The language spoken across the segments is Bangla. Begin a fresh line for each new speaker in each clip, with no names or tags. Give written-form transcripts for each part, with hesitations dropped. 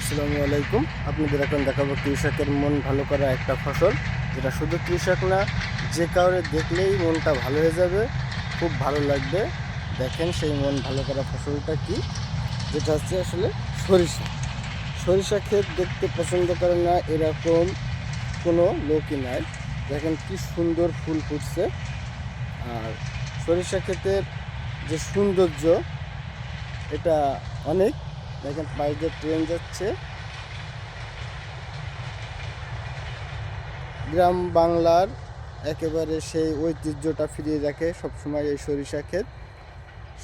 আসসালামু আলাইকুম। আপনাদের এখন দেখাবো কৃষকের মন ভালো করা একটা ফসল, যেটা শুধু কৃষক না, যে কাউরে দেখলেই মনটা ভালো হয়ে যাবে, খুব ভালো লাগবে। দেখেন সেই মন ভালো করা ফসলটা কি, যেটা হচ্ছে আসলে সরিষা। সরিষা ক্ষেত দেখতে পছন্দ করে না এরকম কোনো লোকই নাই। দেখেন কি সুন্দর ফুল ফুটছে। আর সরিষা ক্ষেতের যে সৌন্দর্য, এটা অনেক। দেখেন পাশ দিয়ে ট্রেন যাচ্ছে। গ্রাম বাংলার একেবারে সেই ঐতিহ্যটা ফিরিয়ে রাখে সবসময় এই সরিষা ক্ষেত।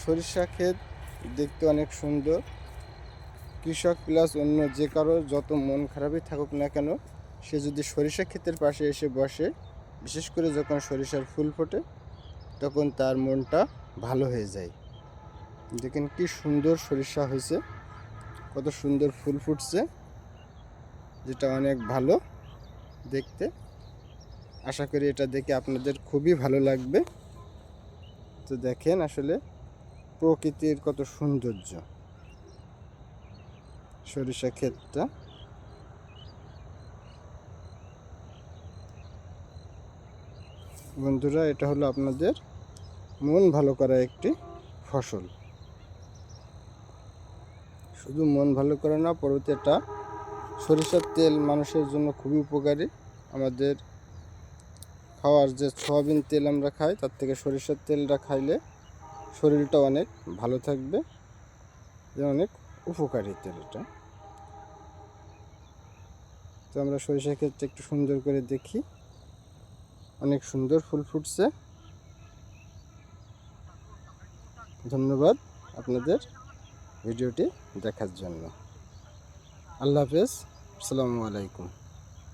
সরিষা ক্ষেত দেখতে অনেক সুন্দর। কৃষক প্লাস অন্য যে কারো যত মন খারাপই থাকুক না কেন, সে যদি সরিষা ক্ষেতের পাশে এসে বসে, বিশেষ করে যখন সরিষার ফুল ফোটে, তখন তার মনটা ভালো হয়ে যায়। দেখেন কি সুন্দর সরিষা হয়েছে, কত সুন্দর ফুল ফুটছে, যেটা অনেক ভালো দেখতে। আশা করি এটা দেখে আপনাদের খুবই ভালো লাগবে। তো দেখেন আসলে প্রকৃতির কত সৌন্দর্য সরিষা ক্ষেতটা। বন্ধুরা, এটা হলো আপনাদের মন ভালো করা একটি ফসল। শুধু মন ভালো করে না, পরবর্তী এটা সরিষার তেল মানুষের জন্য খুবই উপকারী। আমাদের খাওয়ার যে সয়াবিন তেল আমরা খাই, তার থেকে সরিষার তেলটা খাইলে শরীরটা অনেক ভালো থাকবে। অনেক উপকারী তেল এটা। তো আমরা সরিষা ক্ষেতটা একটু সুন্দর করে দেখি। অনেক সুন্দর ফুল ফুটছে। ধন্যবাদ আপনাদের ভিডিওটি দেখার জন্য। আল্লাহ হাফেজ। আসসালামু আলাইকুম।